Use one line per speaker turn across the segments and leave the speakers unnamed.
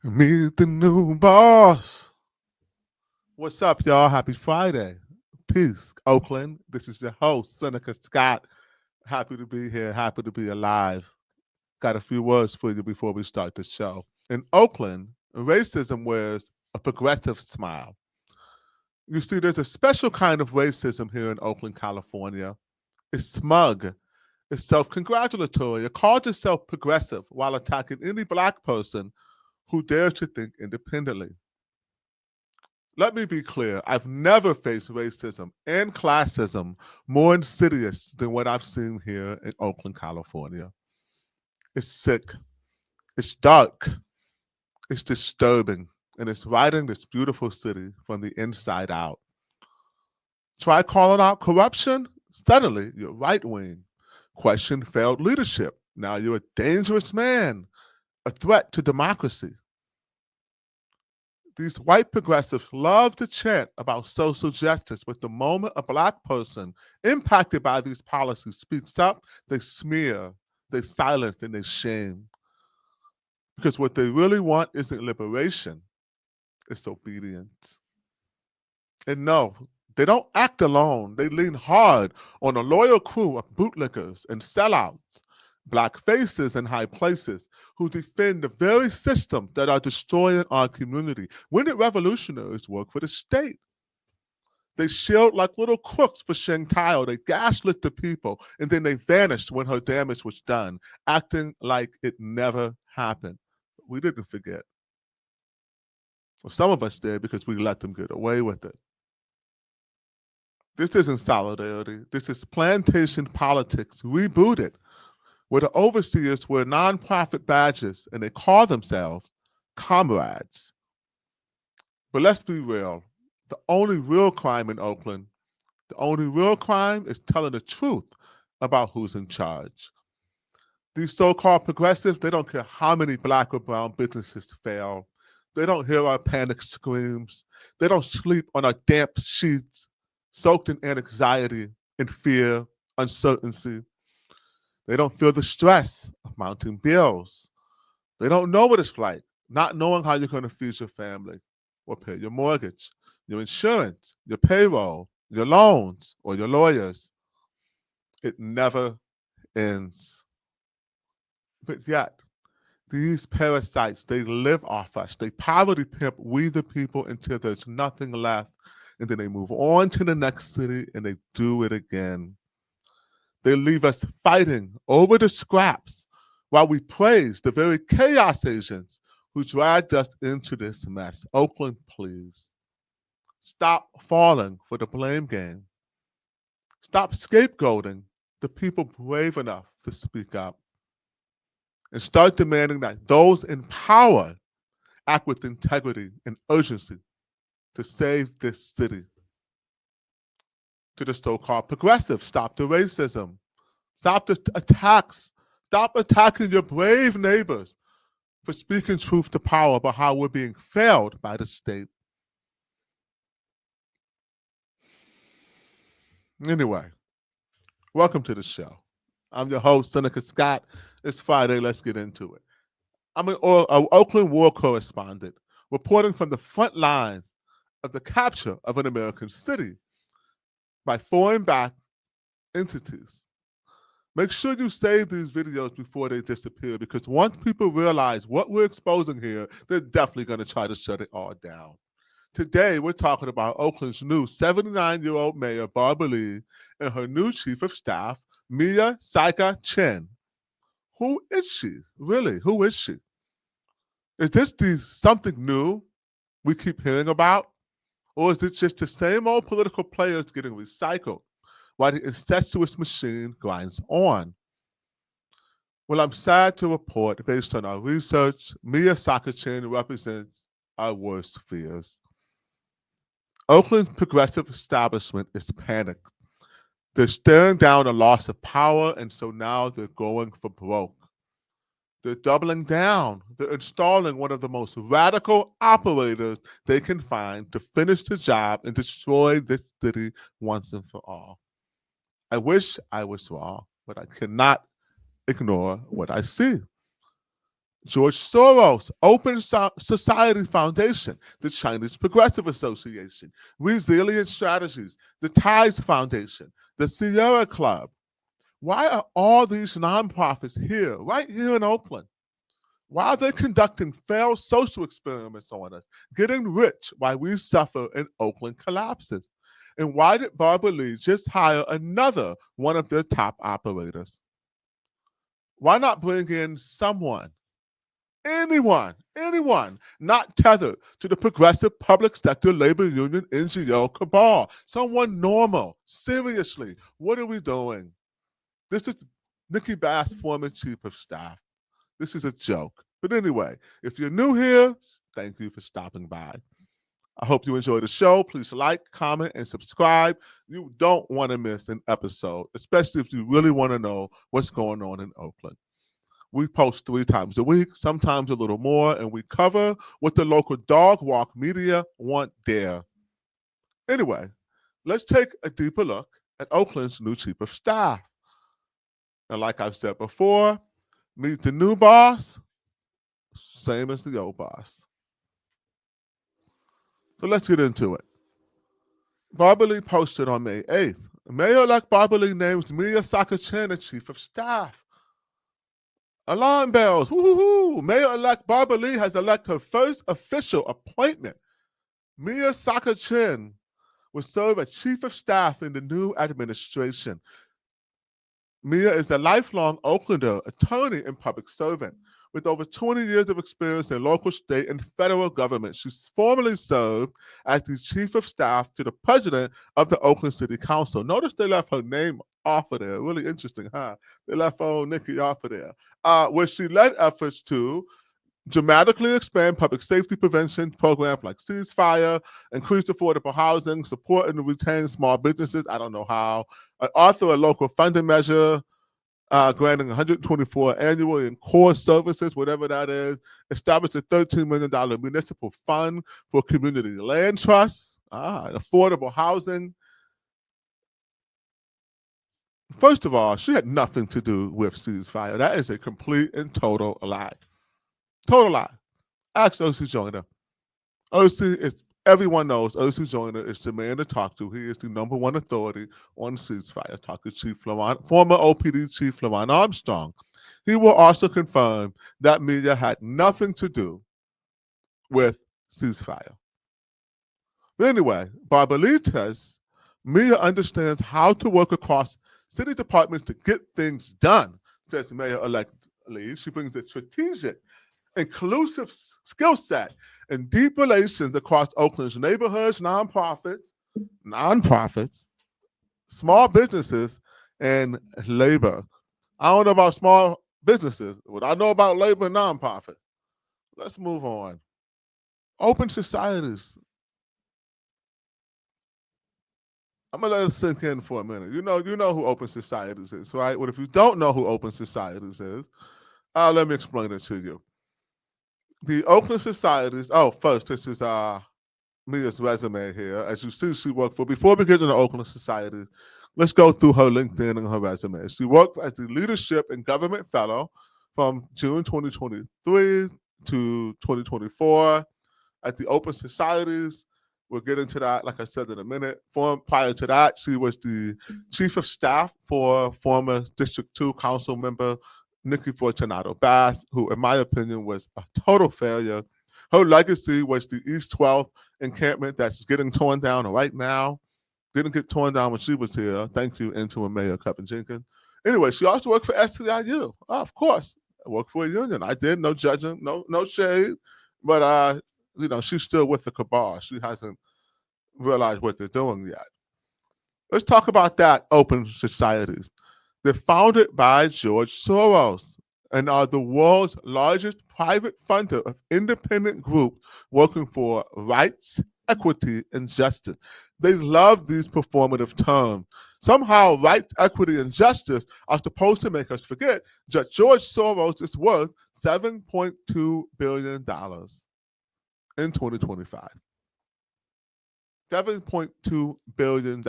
Meet the new boss. What's up, y'all? Happy Friday. Peace, Oakland. This is your host, Seneca Scott. Happy to be here. Happy to be alive. Got a few words for you before we start the show. In Oakland, racism wears a progressive smile. You see, there's a special kind of racism here in Oakland, California. It's smug. It's self-congratulatory. It calls itself progressive while attacking any black person who dares to think independently. Let me be clear. I've never faced racism and classism more insidious than what I've seen here in Oakland, California. It's sick. It's dark. It's disturbing. And it's riding this beautiful city from the inside out. Try calling out corruption? Suddenly, you're right wing. Question failed leadership. Now you're a dangerous man, a threat to democracy. These white progressives love to chant about social justice, but the moment a black person impacted by these policies speaks up, they smear, they silence, and they shame. Because what they really want isn't liberation, it's obedience. And no, they don't act alone. They lean hard on a loyal crew of bootlickers and sellouts, black faces in high places who defend the very system that are destroying our community. When did revolutionaries work for the state? They shield like little crooks for Sheng Tao. They gaslit the people, and then they vanished when her damage was done, acting like it never happened. We didn't forget. Well, some of us did because we let them get away with it. This isn't solidarity. This is plantation politics rebooted, where the overseers wear nonprofit badges and they call themselves comrades. But let's be real. The only real crime in Oakland, the only real crime is telling the truth about who's in charge. These so-called progressives, they don't care how many black or brown businesses fail. They don't hear our panic screams. They don't sleep on our damp sheets, soaked in anxiety and fear, uncertainty. They don't feel the stress of mounting bills. They don't know what it's like, not knowing how you're going to feed your family or pay your mortgage, your insurance, your payroll, your loans, or your lawyers. It never ends. But yet, these parasites, they live off us. They poverty pimp we the people until there's nothing left. And then they move on to the next city and they do it again. They leave us fighting over the scraps while we praise the very chaos agents who dragged us into this mess. Oakland, please. Stop falling for the blame game. Stop scapegoating the people brave enough to speak up. And start demanding that those in power act with integrity and urgency to save this city. To the so-called progressives, stop the racism. Stop the attacks. Stop attacking your brave neighbors for speaking truth to power about how we're being failed by the state. Anyway, welcome to the show. I'm your host, Seneca Scott. It's Friday. Let's get into it. I'm an Oakland war correspondent reporting from the front lines of the capture of an American city by foreign-backed entities. Make sure you save these videos before they disappear, because once people realize what we're exposing here, they're definitely going to try to shut it all down. Today, we're talking about Oakland's new 79-year-old mayor, Barbara Lee, and her new chief of staff, Miya Siaka Chen. Who is she? Really, who is she? Is this something new we keep hearing about? Or is it just the same old political players getting recycled while the incestuous machine grinds on? Well, I'm sad to report, based on our research, Miya Siaka Chen represents our worst fears. Oakland's progressive establishment is panicked. They're staring down a loss of power, and so now they're going for broke. They're doubling down. They're installing one of the most radical operators they can find to finish the job and destroy this city once and for all. I wish I was wrong, but I cannot ignore what I see. George Soros, Open Society Foundation, the Chinese Progressive Association, Resilient Strategies, the Ties Foundation, the Sierra Club. Why are all these nonprofits here, right here in Oakland? Why are they conducting failed social experiments on us, getting rich while we suffer and Oakland collapses? And why did Barbara Lee just hire another one of their top operators? Why not bring in someone, anyone not tethered to the progressive public sector labor union NGO cabal? Someone normal. Seriously, what are we doing? This is Nikki Bass, former chief of staff. This is a joke. But anyway, if you're new here, thank you for stopping by. I hope you enjoy the show. Please like, comment, and subscribe. You don't want to miss an episode, especially if you really want to know what's going on in Oakland. We post 3 times a week, sometimes a little more, and we cover what the local dog walk media want there. Anyway, let's take a deeper look at Oakland's new chief of staff. And like I've said before, meet the new boss, same as the old boss. So let's get into it. Barbara Lee posted on May 8th. Mayor-elect Barbara Lee names Miya Siaka Chen as chief of staff. Alarm bells. Woo-hoo-hoo. Mayor-elect Barbara Lee has elected her first official appointment. Miya Siaka Chen will serve as chief of staff in the new administration. Miya is a lifelong Oaklander, attorney, and public servant. With over 20 years of experience in local, state, and federal government, she's formerly served as the chief of staff to the president of the Oakland City Council. Notice they left her name off of there. Really interesting, huh? They left old Nikki off of there. Where she led efforts to dramatically expand public safety prevention programs like ceasefire, increase affordable housing, support and retain small businesses. I don't know how. Author a local funding measure, granting 124 annually in core services, whatever that is. Establish a $13 million municipal fund for community land trusts, and affordable housing. First of all, she had nothing to do with ceasefire. That is a complete and total lie. Total lie. Ask O.C. Joyner. O.C. is, everyone knows O.C. Joyner is the man to talk to. He is the number one authority on ceasefire. Talk to former OPD Chief Lamont Armstrong. He will also confirm that Miya had nothing to do with ceasefire. But anyway, Barbara Lee says Miya understands how to work across city departments to get things done, says Mayor-elect Lee. She brings a strategic, inclusive skill set and deep relations across Oakland's neighborhoods, nonprofits, small businesses, and labor. I don't know about small businesses, but I know about labor and nonprofit. Let's move on. Open societies. I'm gonna let it sink in for a minute. You know who Open Societies is, right? Well, if you don't know who Open Societies is, let me explain it to you. The Oakland Societies. Oh, first, this is Mia's resume here. As you see, she worked for, before we get to the Oakland Societies, let's go through her LinkedIn and her resume. She worked as the Leadership and Government Fellow from June 2023 to 2024 at the Open Societies. We'll get into that, like I said, in a minute. Prior to that, she was the chief of staff for former District 2 council member Nikki Fortunato Bass, who, in my opinion, was a total failure. Her legacy was the East 12th encampment that's getting torn down right now. Didn't get torn down when she was here. Thank you, interim Mayor Kevin Jenkins. Anyway, she also worked for SCIU. Of course, I worked for a union. I did, no judging, no shade. But she's still with the cabal. She hasn't realized what they're doing yet. Let's talk about that. Open societies. They're founded by George Soros and are the world's largest private funder of independent groups working for rights, equity, and justice. They love these performative terms. Somehow, rights, equity, and justice are supposed to make us forget that George Soros is worth $7.2 billion in 2025. $7.2 billion.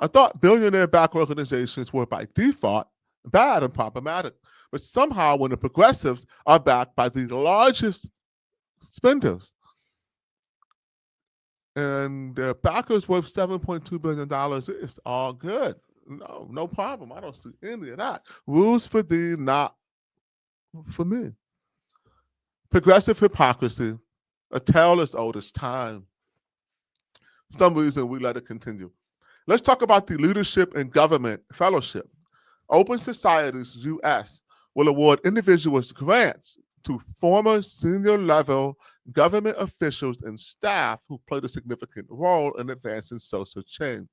I thought billionaire-backed organizations were by default bad and problematic. But somehow, when the progressives are backed by the largest spenders, and their backers worth $7.2 billion, it's all good. No problem. I don't see any of that. Rules for thee, not for me. Progressive hypocrisy, a tale as old as time. For some reason, we let it continue. Let's talk about the Leadership in Government Fellowship. Open Societies US will award individuals grants to former senior level government officials and staff who played a significant role in advancing social change.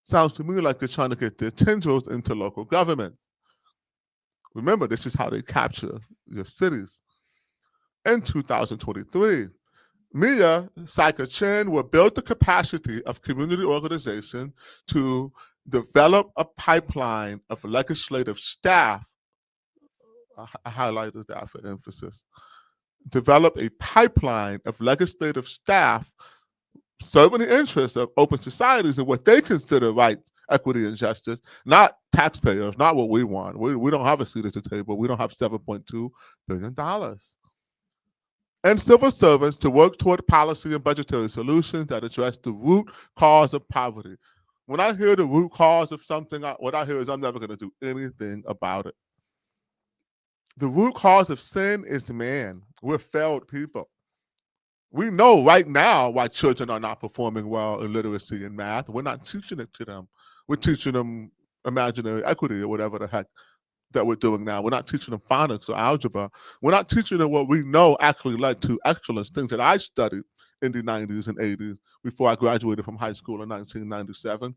Sounds to me like they're trying to get their tendrils into local government. Remember, this is how they capture your cities. In 2023, Miya Siaka Chen will build the capacity of community organizations to develop a pipeline of legislative staff. I highlighted that for emphasis. Develop a pipeline of legislative staff serving the interests of open societies and what they consider rights, equity, and justice, not taxpayers, not what we want. We don't have a seat at the table. We don't have $7.2 billion. And civil servants to work toward policy and budgetary solutions that address the root cause of poverty. When I hear the root cause of something, what I hear is I'm never going to do anything about it. The root cause of sin is man. We're failed people. We know right now why children are not performing well in literacy and math. We're not teaching it to them. We're teaching them imaginary equity or whatever the heck that we're doing now. We're not teaching them phonics or algebra. We're not teaching them what we know actually led to excellence, things that I studied in the 90s and 80s before I graduated from high school in 1997.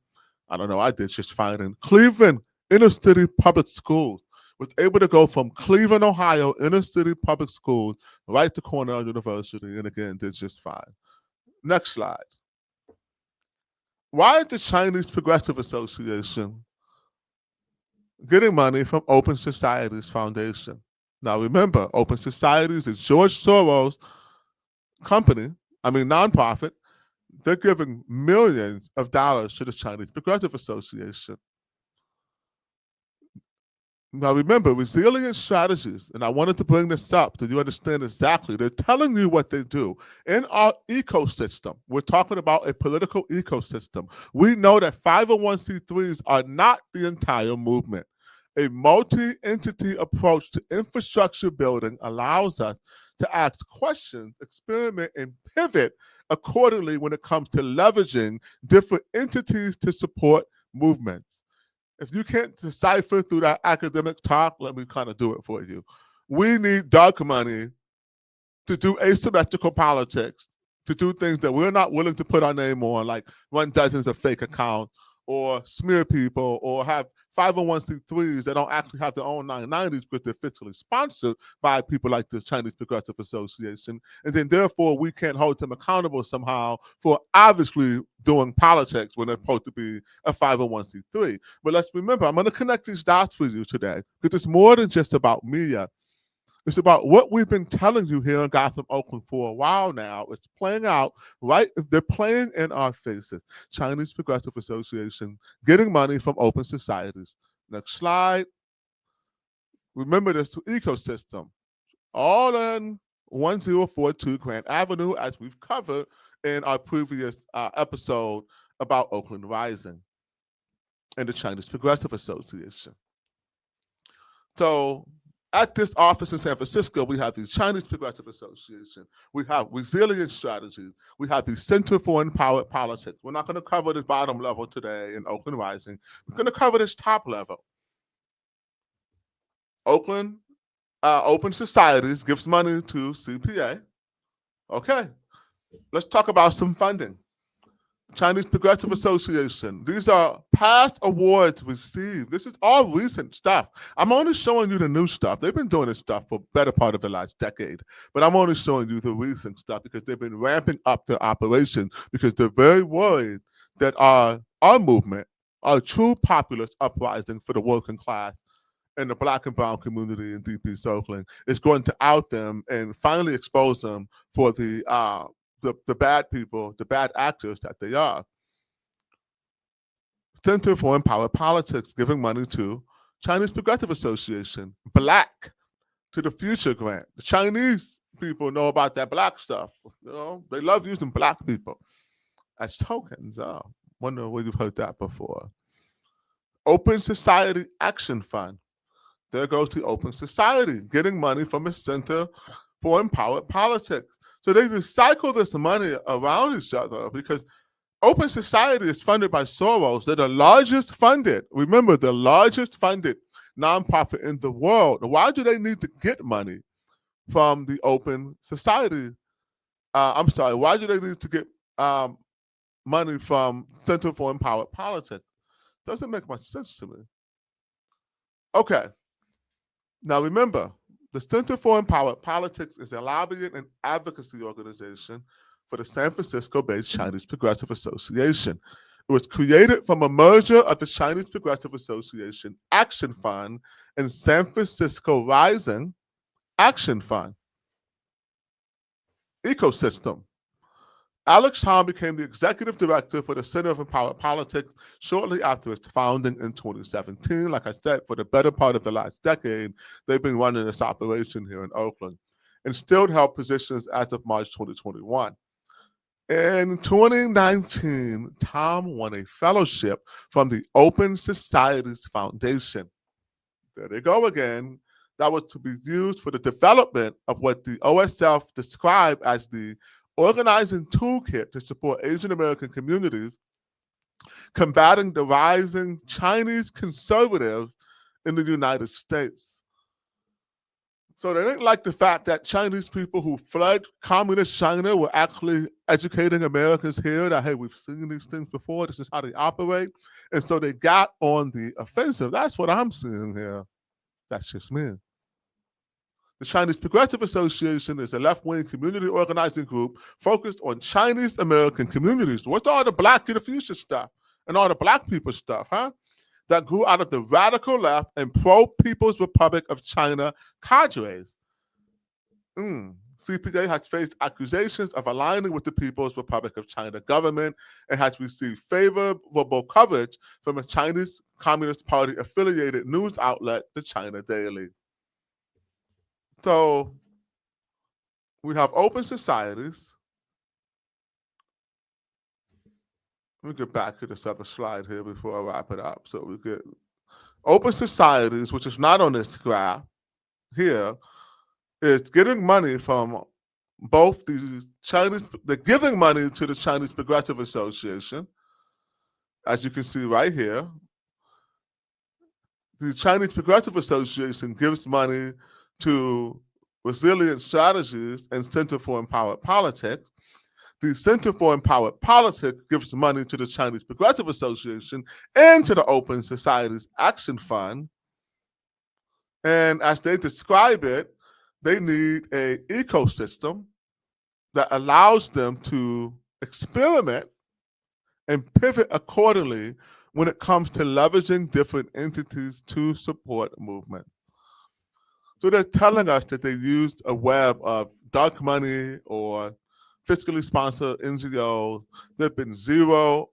I don't know, I did just fine in Cleveland inner city public schools. Was able to go from Cleveland, Ohio, inner city public schools, right to Cornell University, and again, did just fine. Next slide. Why is the Chinese Progressive Association getting money from Open Societies Foundation? Now remember, Open Societies is George Soros' nonprofit. They're giving millions of dollars to the Chinese Progressive Association. Now remember, resilient strategies, and I wanted to bring this up so you understand exactly. They're telling you what they do. In our ecosystem, we're talking about a political ecosystem. We know that 501c3s are not the entire movement. A multi-entity approach to infrastructure building allows us to ask questions, experiment, and pivot accordingly when it comes to leveraging different entities to support movements. If you can't decipher through that academic talk, let me kind of do it for you. We need dark money to do asymmetrical politics, to do things that we're not willing to put our name on, like run dozens of fake accounts or smear people or have 501c3s that don't actually have their own 990s because they're fiscally sponsored by people like the Chinese Progressive Association. And then therefore we can't hold them accountable somehow for obviously doing politics when they're supposed to be a 501c3. But let's remember, I'm going to connect these dots for you today because it's more than just about Miya. It's about what we've been telling you here in Gotham, Oakland for a while now. It's playing out, right? They're playing in our faces. Chinese Progressive Association getting money from open societies. Next slide. Remember this ecosystem. All in 1042 Grant Avenue, as we've covered in our previous episode about Oakland Rising and the Chinese Progressive Association. So at this office in San Francisco, we have the Chinese Progressive Association. We have resilient strategies. We have the Center for Empowered Politics. We're not going to cover the bottom level today in Oakland Rising. We're going to cover this top level. Oakland Open Societies gives money to CPA. Okay, let's talk about some funding. Chinese Progressive Association. These are past awards received. This is all recent stuff. I'm only showing you the new stuff. They've been doing this stuff for the better part of the last decade, but I'm only showing you the recent stuff because they've been ramping up their operations because they're very worried that our movement, our true populist uprising for the working class and the Black and brown community in Deep East Oakland is going to out them and finally expose them for the bad people, the bad actors that they are. Center for Empowered Politics giving money to Chinese Progressive Association, Black to the Future grant. The Chinese people know about that black stuff. They love using black people as tokens. Wonder where you've heard that before. Open Society Action Fund. There goes the Open Society, getting money from a Center for Empowered Politics. So they recycle this money around each other because Open Society is funded by Soros. They're the largest funded, remember, the largest funded nonprofit in the world. Why do they need to get money from the Open Society? Why do they need to get money from Center for Empowered Politics? Doesn't make much sense to me. Okay. Now remember, the Center for Empowered Politics is a lobbying and advocacy organization for the San Francisco-based Chinese Progressive Association. It was created from a merger of the Chinese Progressive Association Action Fund and San Francisco Rising Action Fund ecosystem. Alex Hahn became the executive director for the Center for Empowered Politics shortly after its founding in 2017. Like I said, for the better part of the last decade, they've been running this operation here in Oakland and still held positions as of March 2021. In 2019, Tom won a fellowship from the Open Societies Foundation. There they go again. That was to be used for the development of what the OSF described as the organizing toolkit to support Asian American communities combating the rising Chinese conservatives in the United States. So they didn't like the fact that Chinese people who fled communist China were actually educating Americans here that, hey, we've seen these things before, this is how they operate. And so they got on the offensive. That's what I'm seeing here. That's just me. The Chinese Progressive Association is a left-wing community organizing group focused on Chinese American communities. What's all the Black in the Future stuff and all the Black people stuff, huh? That grew out of the radical left and pro-People's Republic of China cadres. CPA has faced accusations of aligning with the People's Republic of China government and has received favorable coverage from a Chinese Communist Party affiliated news outlet, the China Daily. So we have open societies. Let me get back to this other slide here before I wrap it up. So we get open societies, which is not on this graph here, is getting money from both the Chinese, they're giving money to the Chinese Progressive Association, as you can see right here. The Chinese Progressive Association gives money to Resilient Strategies and Center for Empowered Politics. The Center for Empowered Politics gives money to the Chinese Progressive Association and to the Open Societies Action Fund. And as they describe it, they need an ecosystem that allows them to experiment and pivot accordingly when it comes to leveraging different entities to support movement. So they're telling us that they used a web of dark money or fiscally sponsored NGOs. There have been zero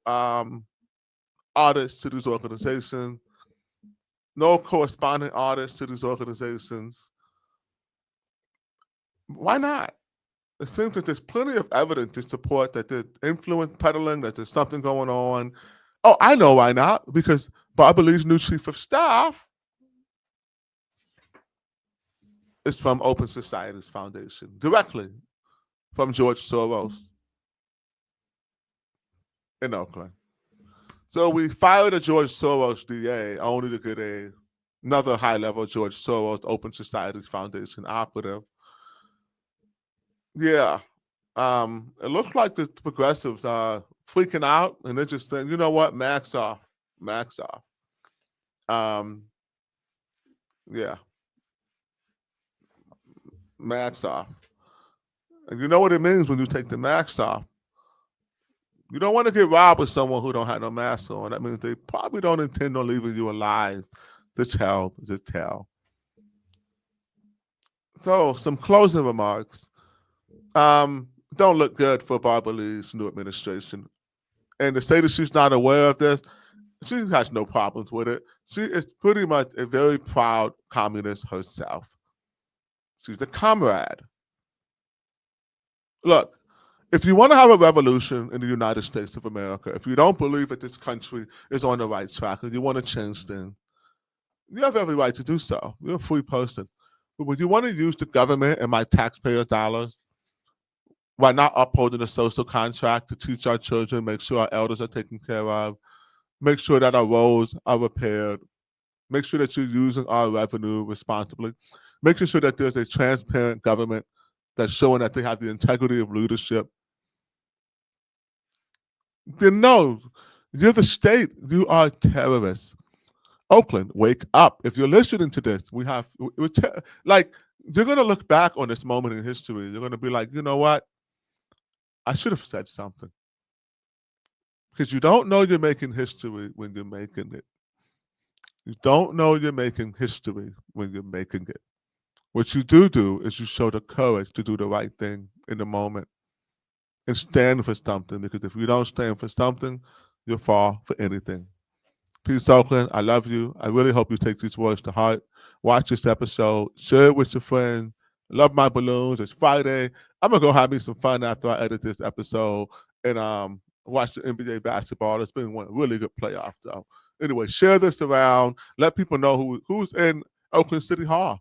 audits to these organizations, no corresponding audits to these organizations. Why not? It seems that there's plenty of evidence to support that they're influence peddling, that there's something going on. Oh, I know why not. Because Barbara Lee's new chief of staff is from Open Societies Foundation, directly from George Soros in Oakland. So we fired a George Soros DA only to get another high-level George Soros Open Societies Foundation operative. Yeah, it looks like the progressives are freaking out, and they're just saying, you know what, max off, max off. Yeah, max off. And you know what it means when you take the mask off. You don't want to get robbed with someone who don't have no mask on. That means they probably don't intend on leaving you alive to tell the tale. So some closing remarks. Don't look good for Barbara Lee's new administration. And to say that she's not aware of this, She has no problems with it. She is pretty much a very proud communist herself. She's a comrade. Look, if you want to have a revolution in the United States of America, if you don't believe that this country is on the right track and you want to change things, you have every right to do so. You're a free person. But when you want to use the government and my taxpayer dollars while not upholding the social contract to teach our children, make sure our elders are taken care of, make sure that our roads are repaired, make sure that you're using our revenue responsibly, making sure that there's a transparent government that's showing that they have the integrity of leadership, then no, you're the state. You are terrorists. Oakland, wake up. If you're listening to this, like, you're going to look back on this moment in history. You're going to be like, you know what? I should have said something. Because you don't know you're making history when you're making it. You don't know you're making history when you're making it. What you do is you show the courage to do the right thing in the moment and stand for something. Because if you don't stand for something, you'll fall for anything. Peace, Oakland. I love you. I really hope you take these words to heart. Watch this episode. Share it with your friends. Love my balloons. It's Friday. I'm gonna go have me some fun after I edit this episode and watch the NBA basketball. It's been one really good playoff though. Anyway, share this around. Let people know who's in Oakland City Hall.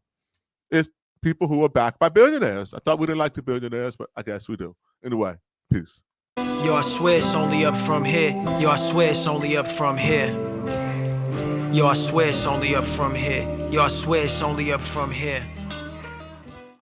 It's people who are backed by billionaires. I thought we didn't like the billionaires, but I guess we do. Anyway, peace.
Yo, I swear it's only up from here. Yo, I swear it's only up from here. Yo, I swear it's only up from here. Yo, I swear it's only up from here.